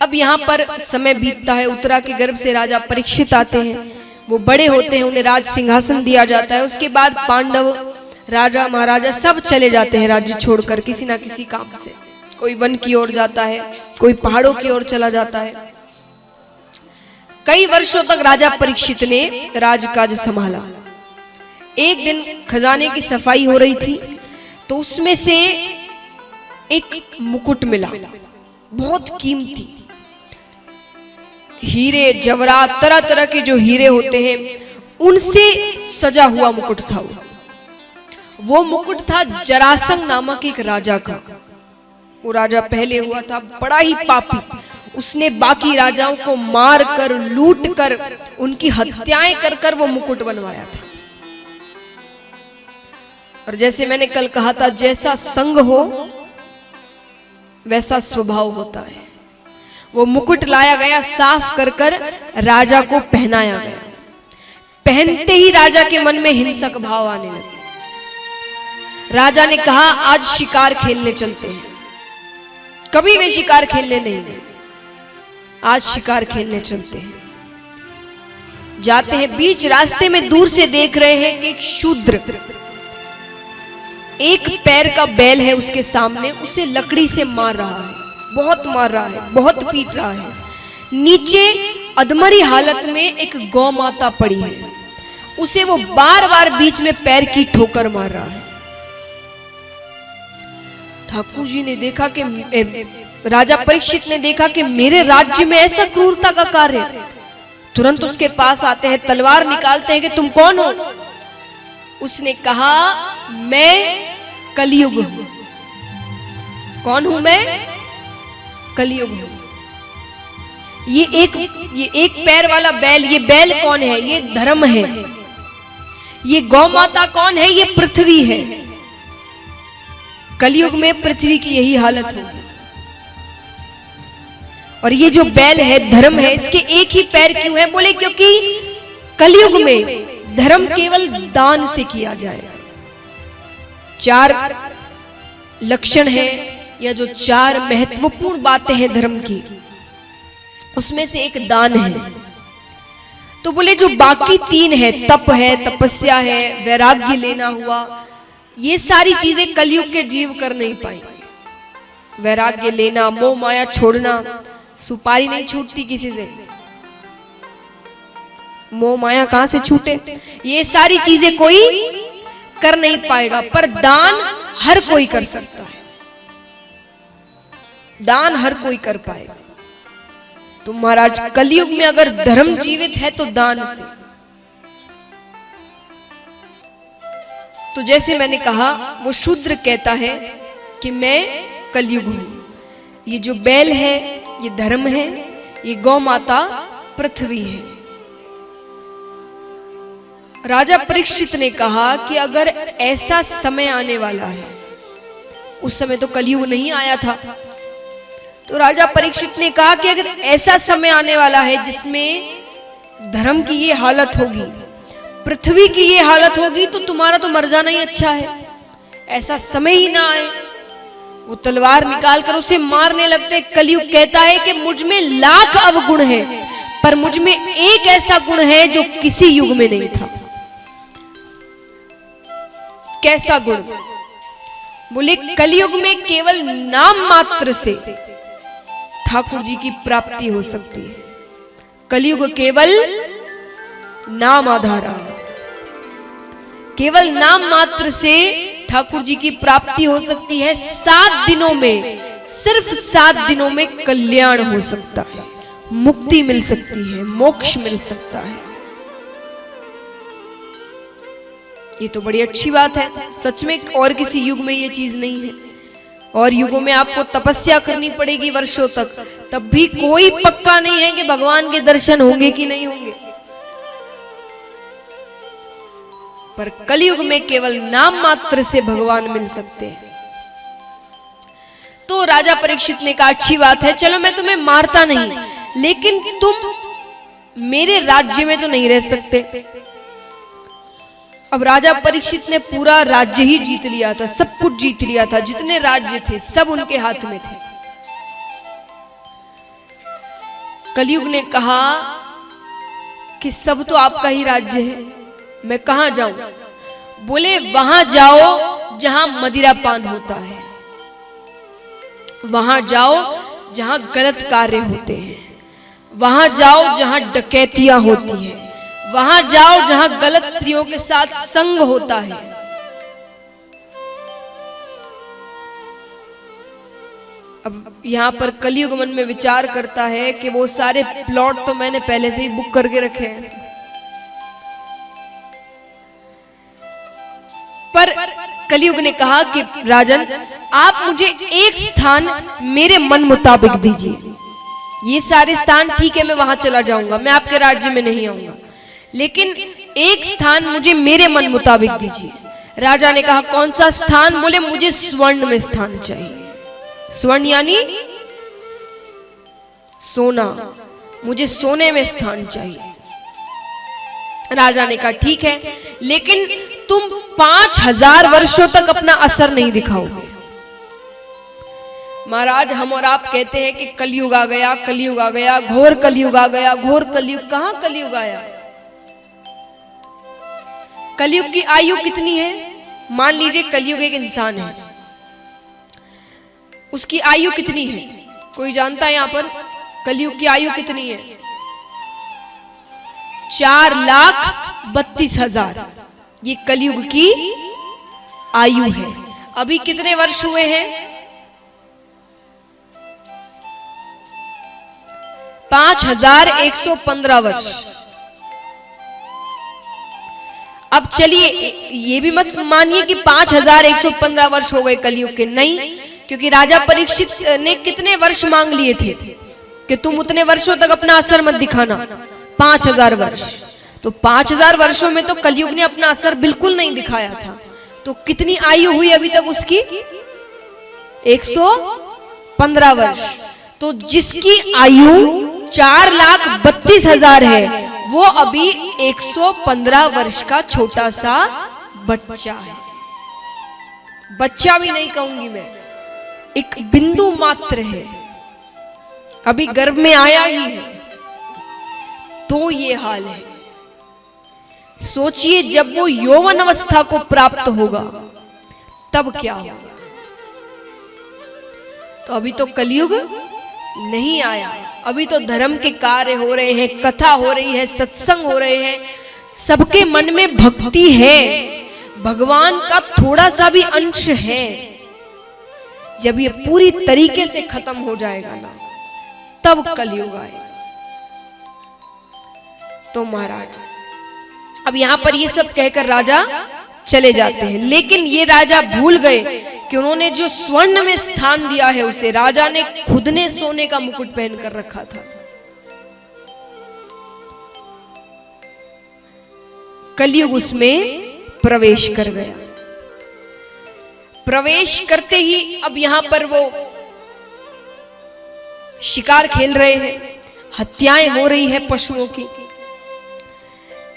अब यहाँ पर समय बीतता है, उत्तरा के गर्भ से राजा परीक्षित आते हैं, वो बड़े होते हैं, उन्हें राज सिंहासन दिया जाता है। उसके बाद पांडव राजा महाराजा सब चले जाते हैं राज्य छोड़कर किसी ना किसी काम से। कोई वन की ओर जाता है, कोई पहाड़ों की ओर चला जाता है। कई वर्षों तक राजा परीक्षित ने राजकाज संभाला। एक दिन खजाने की सफाई हो रही थी तो उसमें से एक मुकुट मिला, बहुत कीमती हीरे जवाहरात तरह तरह के जो हीरे होते हैं उनसे सजा हुआ मुकुट था। वो मुकुट था जरासंध नामक एक राजा का। वो राजा पहले हुआ था बड़ा ही पापी, उसने बाकी राजाओं को मार कर लूट कर उनकी हत्याएं कर कर वो मुकुट बनवाया था। और जैसे मैंने कल कहा था, जैसा संग हो वैसा स्वभाव होता है। वो मुकुट लाया गया, साफ कर कर राजा को पहनाया गया। पहनते ही राजा के मन में हिंसक भाव आने लगे। राजा ने कहा आज शिकार खेलने चलते हैं। कभी वे शिकार खेलने नहीं गए, आज शिकार खेलने चलते हैं। जाते हैं, बीच रास्ते में दूर से देख रहे हैं कि एक शूद्र, एक पैर का बैल है उसके सामने, उसे लकड़ी से मार रहा है, बहुत मार रहा है, बहुत पीट रहा है। नीचे अधमरी हालत में एक गौ माता पड़ी है, उसे वो बार बार बीच में पैर की ठोकर मार रहा है। ठाकुर जी ने देखा कि राजा परीक्षित ने देखा कि मेरे राज्य में ऐसा क्रूरता का कार्य। तुरंत उसके पास आते हैं, तलवार निकालते हैं कि तुम कौन हो। उसने कहा मैं कलयुग हूं। कौन हूं मैं? कलयुग हूं। ये एक पैर वाला बैल, ये बैल कौन है? ये धर्म है। ये गौ माता कौन है? ये पृथ्वी है। कलयुग में पृथ्वी की यही हालत होगी। और ये जो बैल है धर्म है, इसके एक ही पैर क्यों है? बोले क्योंकि कलयुग में धर्म केवल दान से किया जाए। 4 लक्षण है या जो 4 महत्वपूर्ण बातें हैं धर्म की, उसमें से एक दान है। तो बोले जो बाकी 3 है, तप है, तपस्या है, वैराग्य लेना हुआ, ये सारी चीजें कलयुग के जीव कर नहीं पाएंगे। वैराग्य लेना, मोह माया छोड़ना, सुपारी नहीं छूटती किसी से, मोह माया कहां से छूटे? ये सारी चीजें कोई कर नहीं पाएगा, पर दान हर कोई कर सकता है। दान हर कोई कर पाएगा। तो महाराज कलयुग में अगर धर्म जीवित है तो दान से। तो जैसे मैंने कहा, वो शूद्र कहता है कि मैं कलयुग हूं। ये जो बैल है ये धर्म है, ये गौ माता पृथ्वी है। राजा परीक्षित ने कहा कि अगर ऐसा समय आने वाला है, उस समय तो कलयुग नहीं आया था, तो राजा परीक्षित ने कहा कि अगर ऐसा समय आने वाला है जिसमें धर्म की ये हालत होगी, पृथ्वी की ये हालत होगी, तो तुम्हारा तो मर जाना ही अच्छा है। ऐसा समय ही ना आए। वो तलवार निकालकर उसे मारने लगते। कलयुग कहता है कि मुझ में लाख अवगुण है, पर मुझ में एक ऐसा गुण है जो किसी युग में नहीं था। कैसा गुण? बोले कलयुग में केवल नाम मात्र से ठाकुर जी की प्राप्ति हो सकती है। कलयुग केवल नाम आधारा, केवल नाम मात्र से ठाकुर जी की प्राप्ति हो सकती है। 7 दिनों में, सिर्फ 7 दिनों में कल्याण हो सकता है, मुक्ति मिल सकती है, मोक्ष मिल सकता है। ये तो बड़ी अच्छी बात है। सच में और किसी युग में ये चीज नहीं है। और युगों में आपको तपस्या करनी पड़ेगी वर्षों तक, तब भी कोई पक्का नहीं है कि भगवान के दर्शन होंगे कि नहीं होंगे। पर कलयुग में केवल नाम मात्र से भगवान मिल सकते हैं। तो राजा परीक्षित ने कहा अच्छी बात है, चलो मैं तुम्हें मारता नहीं, लेकिन तुम मेरे राज्य में तो नहीं रह सकते। अब राजा परीक्षित ने पूरा राज्य ही जीत लिया था, सब कुछ जीत लिया था, जितने राज्य थे सब उनके हाथ में थे। कलयुग ने कहा कि सब तो आपका ही राज्य है, मैं कहां जाऊं? बोले वहां जाओ जहां मदिरा पान होता है, वहां जाओ जहां गलत कार्य होते हैं, वहां जाओ जहां डकैतियां होती हैं, वहां जाओ जहां गलत स्त्रियों के साथ संग होता है। अब यहां पर कलयुग मन में विचार करता है कि वो सारे प्लॉट तो मैंने पहले से ही बुक करके रखे हैं, पर कलयुग ने कहा कि राजन आप मुझे एक स्थान मेरे मन मुताबिक दीजिए। ये सारे स्थान ठीक है, मैं वहां चला जाऊंगा, मैं आपके राज्य में नहीं आऊंगा, लेकिन एक स्थान मुझे मेरे मन मुताबिक दीजिए। राजा ने कहा कौन सा स्थान? बोले मुझे स्वर्ण में स्थान चाहिए। स्वर्ण यानी सोना, मुझे सोने में स्थान चाहिए। राजा ने कहा ठीक है, लेकिन तुम 5000 वर्षों तक अपना असर नहीं दिखाओगे। महाराज हम और आप कहते हैं कि कलयुग आ गया, कलयुग आ गया, घोर कलयुग आ गया, घोर कलयुग। कहां कलयुग आया? कलयुग की आयु कितनी है? मान लीजिए कलयुग एक इंसान है, उसकी आयु कितनी है? कोई जानता है यहां पर कलयुग की आयु कितनी है? 4,32,000 ये कलयुग की आयु है। अभी कितने वर्ष हुए हैं? 5,115 वर्ष। अब चलिए ये भी मत मानिए कि 5,115 वर्ष हो गए कलयुग के, नहीं, क्योंकि राजा परीक्षित ने कितने वर्ष मांग लिए थे कि तुम उतने वर्षों तक अपना असर मत दिखाना, 5,000 वर्ष। तो 5,000 वर्षों में तो कलयुग ने अपना असर बिल्कुल नहीं दिखाया था। तो कितनी आयु हुई अभी तक उसकी? 115 वर्ष। तो जिसकी आयु 4,32,000 है वो अभी 115 वर्ष का छोटा सा बच्चा है। बच्चा भी नहीं कहूंगी मैं, एक बिंदु मात्र है, अभी गर्भ में आया ही है। तो ये हाल है। सोचिए जब वो यौवन अवस्था को प्राप्त होगा तब क्या होगा। तो अभी तो कलयुग नहीं आया, अभी तो धर्म के कार्य हो रहे हैं, कथा हो रही है, सत्संग हो रहे हैं, सबके मन में भक्ति है, भगवान का थोड़ा सा भी अंश है। जब ये पूरी तरीके से खत्म हो जाएगा ना तब कलयुग आएगा। तो महाराज अब यहां पर ये सब कहकर राजा चले जाते हैं, लेकिन ये राजा भूल गए कि उन्होंने जो स्वर्ण में स्थान दिया है उसे राजा ने खुद ने सोने का मुकुट पहन कर रखा था। कलयुग उसमें प्रवेश कर गया। प्रवेश करते ही अब यहां पर वो शिकार खेल रहे हैं, हत्याएं हो रही है पशुओं की।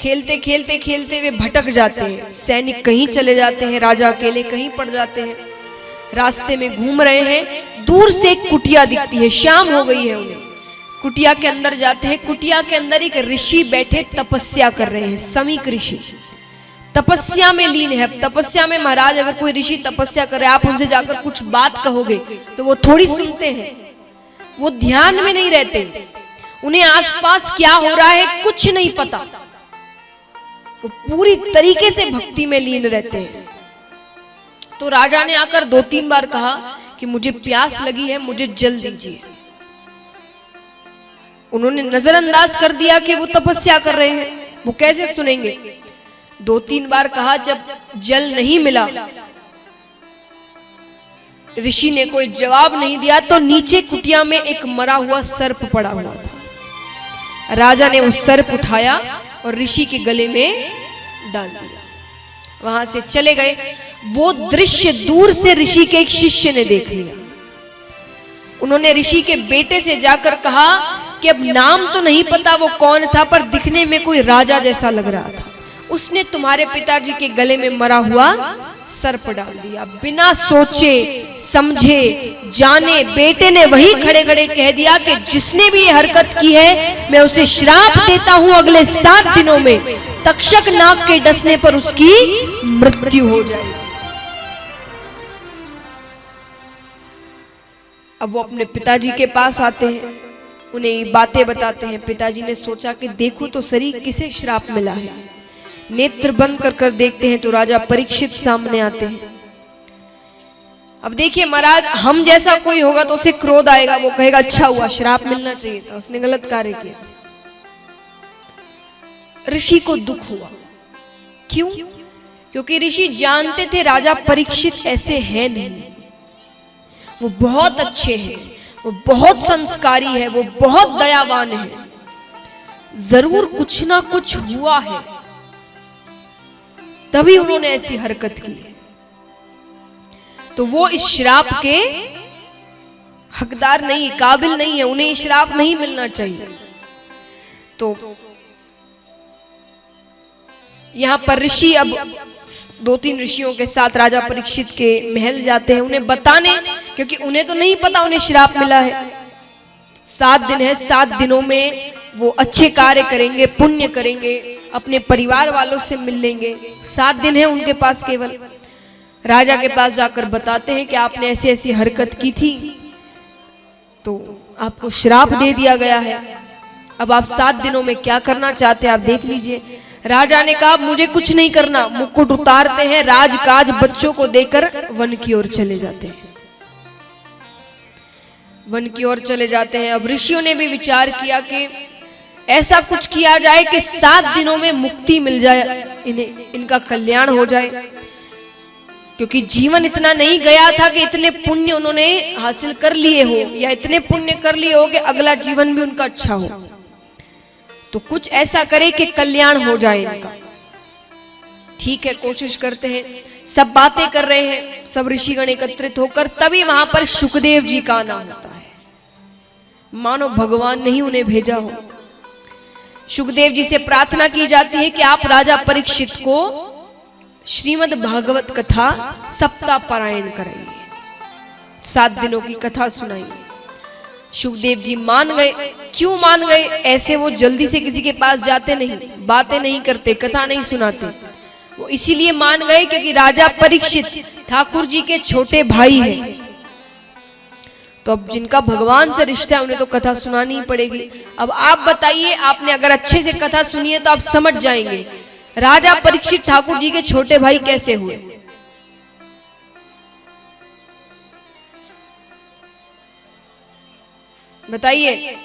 खेलते खेलते खेलते वे भटक जाते हैं, सैनिक कहीं चले जाते हैं, राजा अकेले कहीं पड़ जाते हैं। रास्ते में घूम रहे हैं, दूर से एक कुटिया दिखती है, शाम हो गई है उन्हें। कुटिया के अंदर जाते हैं, कुटिया के अंदर एक ऋषि बैठे तपस्या कर रहे हैं, समीक ऋषि तपस्या में लीन है। तपस्या में महाराज अगर कोई ऋषि तपस्या करे, आप उनसे जाकर कुछ बात कहोगे तो वो थोड़ी सुनते हैं, वो ध्यान में नहीं रहते, उन्हें आसपास क्या हो रहा है कुछ नहीं पता, वो पूरी तरीके से भक्ति में लीन रहते हैं। तो राजा ने आकर 2-3 बार कहा कि मुझे प्यास लगी है, मुझे जल दीजिए। उन्होंने नजरअंदाज कर दिया कि वो तपस्या कर रहे हैं, वो कैसे सुनेंगे। 2-3 बार कहा, जब जल नहीं मिला, ऋषि ने कोई जवाब नहीं दिया, तो नीचे कुटिया में एक मरा हुआ सर्प पड़ा हुआ था। राजा ने उस सर्प उठाया और ऋषि के गले में डाल दिया, वहां से चले गए। वो दृश्य दूर से ऋषि के एक शिष्य ने देख लिया। उन्होंने ऋषि के बेटे से जाकर कहा कि अब नाम तो नहीं पता वो कौन था, पर दिखने में कोई राजा जैसा लग रहा था। उसने तुम्हारे पिताजी के गले में मरा हुआ सर्प डाल दिया। बिना सोचे समझे जाने बेटे ने वही खड़े खड़े कह दिया कि जिसने भी ये हरकत की है मैं उसे श्राप देता हूं, अगले 7 दिनों में तक्षक नाग के डसने पर उसकी मृत्यु हो जाएगी। अब वो अपने पिताजी के पास आते हैं, उन्हें ये बातें बताते हैं। पिताजी ने सोचा कि देखो तो सही किसे श्राप मिला है। नेत्र बंद कर कर देखते हैं तो राजा परीक्षित सामने आते हैं। अब देखिए महाराज, हम जैसा कोई होगा तो उसे क्रोध आएगा, वो कहेगा अच्छा हुआ, श्राप मिलना चाहिए था, उसने गलत कार्य किया। ऋषि को दुख हुआ। क्यों? क्योंकि ऋषि जानते थे राजा परीक्षित ऐसे हैं नहीं, वो बहुत अच्छे हैं, वो बहुत संस्कारी है, वो बहुत दयावान है, जरूर कुछ ना कुछ हुआ है तभी उन्होंने ऐसी हरकत की। तो वो इस श्राप के हकदार नहीं, काबिल नहीं है, उन्हें श्राप नहीं मिलना चाहिए। तो यहां पर ऋषि अब 2-3 ऋषियों के साथ राजा परीक्षित के महल जाते हैं उन्हें बताने, क्योंकि उन्हें तो नहीं पता उन्हें श्राप मिला है। 7 दिन है, 7 दिनों में वो अच्छे कार्य करेंगे, पुण्य करेंगे, अपने परिवार वालों से मिल लेंगे। 7 दिन है उनके पास केवल। राजा के पास जाकर बताते हैं कि आपने ऐसी ऐसी हरकत की थी तो आपको श्राप दे दिया गया है। अब आप 7 दिनों में क्या करना चाहते हैं आप देख लीजिए। राजा ने कहा मुझे कुछ नहीं करना, मुकुट उतारते हैं, राजकाज बच्चों को देकर वन की ओर चले जाते हैं। वन की ओर चले जाते हैं। अब ऋषियों ने भी विचार किया कि ऐसा कुछ किया जाए कि 7 दिनों में मुक्ति मिल जाए, इन्हें इनका कल्याण हो जाए, क्योंकि जीवन इतना नहीं गया था कि इतने पुण्य उन्होंने हासिल कर लिए हो या इतने पुण्य कर लिए हो कि अगला जीवन भी उनका अच्छा हो। तो कुछ ऐसा करे कि कल्याण हो जाए इनका। ठीक है, कोशिश करते हैं। सब बातें कर रहे हैं, सब ऋषिगण एकत्रित होकर, तभी वहां पर शुकदेव जी का आना होता है। मानो भगवान ने ही उन्हें भेजा हो। शुकदेव जी से प्रार्थना की जाती है कि आप राजा परीक्षित को श्रीमद् भागवत कथा सप्ताह पारायण कराइए, 7 दिनों की कथा सुनाइए। शुकदेव जी मान गए। क्यों मान गए? ऐसे वो जल्दी से किसी के पास जाते नहीं, बातें नहीं करते, कथा नहीं सुनाते। वो इसीलिए मान गए क्योंकि राजा परीक्षित ठाकुर जी के छोटे भाई हैं। तो अब जिनका भगवान से रिश्ता है उन्हें तो कथा सुनानी ही पड़ेगी। अब आप बताइए, आपने अगर अच्छे से कथा सुनी है तो आप समझ जाएंगे राजा परीक्षित ठाकुर जी के छोटे भाई कैसे हुए। बताइए।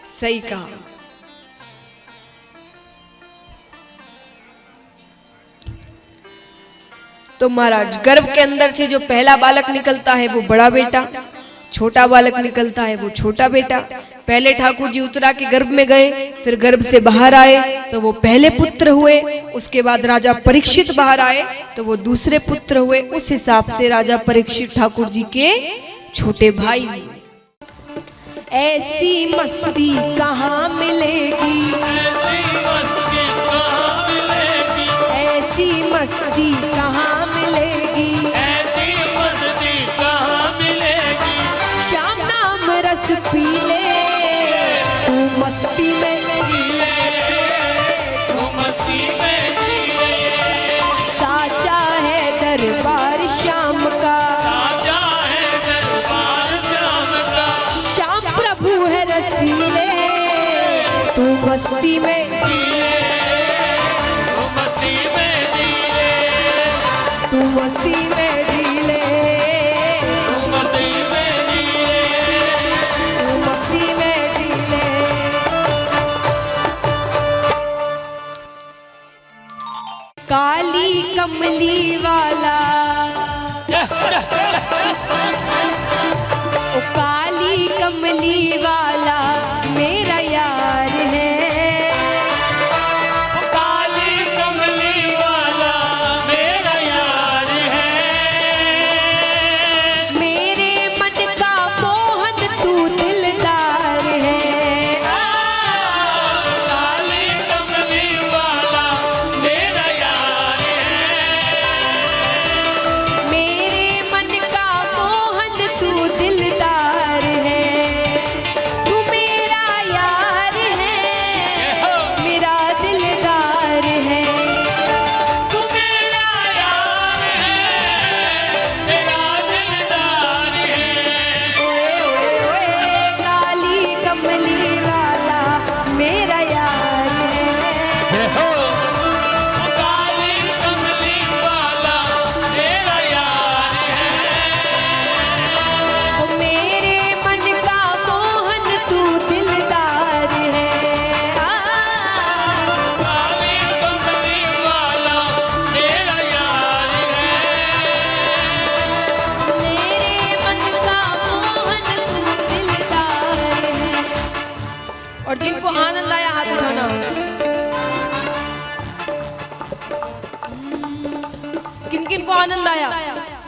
सही कहा। तो महाराज, गर्भ के अंदर से जो पहला बालक निकलता है वो बड़ा बेटा, छोटा बालक निकलता है वो छोटा बेटा। पहले ठाकुर जी उत्तरा के गर्भ में गए, फिर गर्भ से बाहर आए तो वो पहले पुत्र हुए। उसके बाद राजा परीक्षित बाहर आए तो वो दूसरे पुत्र हुए। उस हिसाब से राजा परीक्षित ठाकुर जी के छोटे भाई हुए। ऐसी मस्ती कहाँ मिलेगी, ऐसी मस्ती कहाँ मिलेगी, ऐसी मस्ती कहाँ मिलेगी। श्याम नाम रस पी ले तू मस्ती में जिए, तू मस्ती में जिए। साचा है दरबार श्याम का, साजा है दरबार श्याम का। श्याम प्रभु है रसीले तू मस्ती में जिए, तू मस्ती में जिए, तू मस्ती में जी ले, तू मस्ती में जिए। तू मस्ती में जी ले। काली कमली वाला, ओ काली कमली वाला मेरा यार है, काली कमली वाला मेरा यार है। मेरे मन का मोहन तू थे सबको आनंद आया।